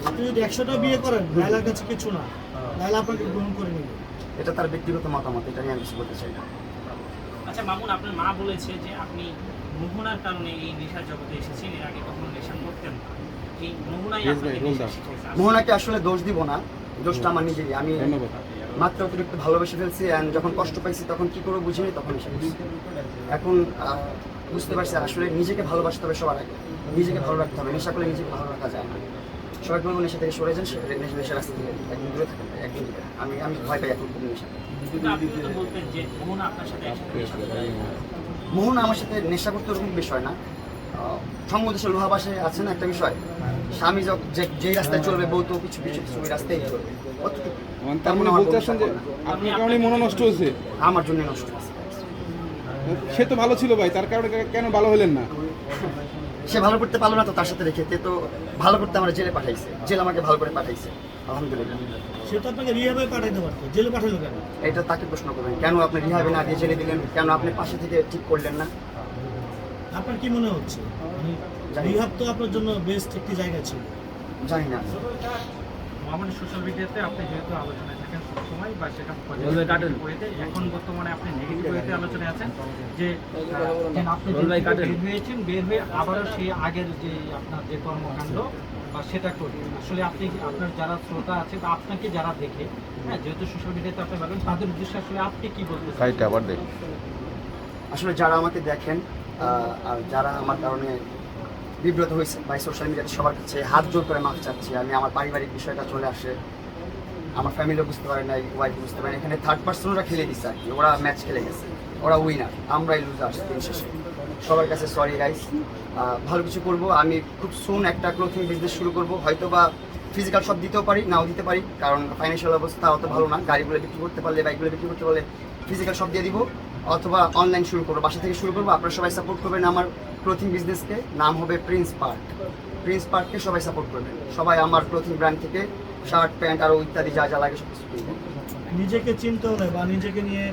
আপনি যদি 100টা বিয়ে করেন লায়লার কাছে কিছু না, লায়লা আপনাকে গ্রহণ করে নেবে। এটা তার ব্যক্তিগত মতামত, এটা নিয়ে আমি কিছু বলতে চাই না। আচ্ছা মামুন, আপনার মা বলেছে যে আপনি মোহনার কারণে এই নেশার জগতে এসেছেন, এর আগে কখনো নেশা করতেন না। এই মোহনাই আপনাকে নেশা শিখিয়েছে। মোহনাকে আসলে দোষ দিব না, দোষটা আমার নিজেরই। আমি মাত্র অতিরিক্ত ভালোবেসে ফেলছি, অ্যান্ড যখন কষ্ট পাইছি তখন কি করবো বুঝিনি, তখন এসে গেছি। এখন বুঝতে পারছি আসলে নিজেকে ভালোবাসতে হবে সবার আগে, নিজেকে ভালো রাখতে হবে। নেশা করলে নিজেকে ভালো রাখা যায় না। সবাই বলবো নেশা থেকে সরে যান, নেশা রাস্তা থেকে একদিন দূরে থাকেন, একদিন দূরে। আমি ভয় পাই এখন খুব নেশা। কিন্তু আপনি তো বলতেন যে মোহনা আপনার সাথে একসাথে নেশা করতে। মোহন আমার সাথে নেশা করতে ওরকম বিষয় না। সঙ্গদেশে লোহাবাসে আছে না একটা বিষয়, স্বামী যেই রাস্তায় চলবে বউ তো কিছু কিছু কিছু ওই রাস্তায় চলবে। তার মানে বলতে আসছেন যে আপনার কারণে মনে নষ্ট হয়েছে? আমার জন্য নষ্ট হয়েছে। সে তো ভালো ছিল ভাই, তার কারণে কেন ভালো হলেন না? সে ভালো করতে পারলো না তো, তার সাথে রেখে তে তো ভালো করতে আমার জেলে পাঠাইছে, জেল আমাকে ভালো করে পাঠাইছে আলহামদুলিল্লাহ। সে তো আপনাকে রিহাবে পাঠাইতে পারতো, জেলে পাঠালো কেন? এটা তাকে প্রশ্ন করবেন, কেন আপনি রিহাবে না দিয়ে জেলে দিলেন, কেন আপনি পাশে থেকে ঠিক করলেন না? আপনার কি মনে হচ্ছে রিহাব তো আপনার জন্য বেস্ট একটি জায়গা ছিল? জানি না। আমাদের সোশ্যাল মিডিয়াতে আপনি যেহেতু আলোচনায় থাকেন সবসময় বা সেটা পজিটিভ, এখন বর্তমানে আপনি নেগেটিভ ওয়েতে আলোচনায় আছেন যে আপনি বের হয়েছেন, বের হয়ে আবারও সেই আগের যে আপনার যে কর্মকাণ্ড বা সেটা করি আসলে আপনি আপনার যারা শ্রোতা আছে বা আপনাকে যারা দেখে, হ্যাঁ যেহেতু সোশ্যাল মিডিয়াতে আপনি বলেন তাদের উদ্দেশ্যে আসলে আপনি কি বলতে চান? আসলে যারা আমাকে দেখেন আর যারা আমার কারণে বিব্রত হয়েছে বা সোশ্যাল মিডিয়াতে সবার কাছে হাত জোর করে মাফ চাচ্ছি। আমি আমার পারিবারিক বিষয়টা চলে আসে, আমার ফ্যামিলিও বুঝতে পারে নাই, ওয়াইফ বুঝতে পারে না, এখানে থার্ড পার্সনরা খেলে দিচ্ছে আর কি। ওরা ম্যাচ খেলে গেছে, ওরা উইনার, আমরাই লুজার দিন শেষে। সবার কাছে সরি গাইস, ভালো কিছু করবো। আমি খুব সুন একটা ক্লোথিং বিজনেস শুরু করবো, হয়তো বা ফিজিক্যাল সব দিতেও পারি, নাও দিতে পারি, কারণ ফাইন্যান্সিয়াল অবস্থা অত ভালো না। গাড়িগুলো বিক্রি করতে পারলে, বাইকগুলো বিক্রি করতে পারলে ফিজিক্যাল সব দিয়ে দিব, অথবা অনলাইন শুরু করবো, বাসা থেকে শুরু করবো। আপনারা সবাই সাপোর্ট করবেন আমার ক্লোথিং বিজনেসকে, নাম হবে প্রিন্স পার্ক। প্রিন্স পার্ককে সবাই সাপোর্ট করবেন, সবাই আমার ক্লোথিং ব্র্যান্ড থেকে শার্ট প্যান্ট আরও ইত্যাদি যা যা লাগে সব কিছু কিনবেন। নিজেকে চিনতে হলে বা নিজেকে নিয়ে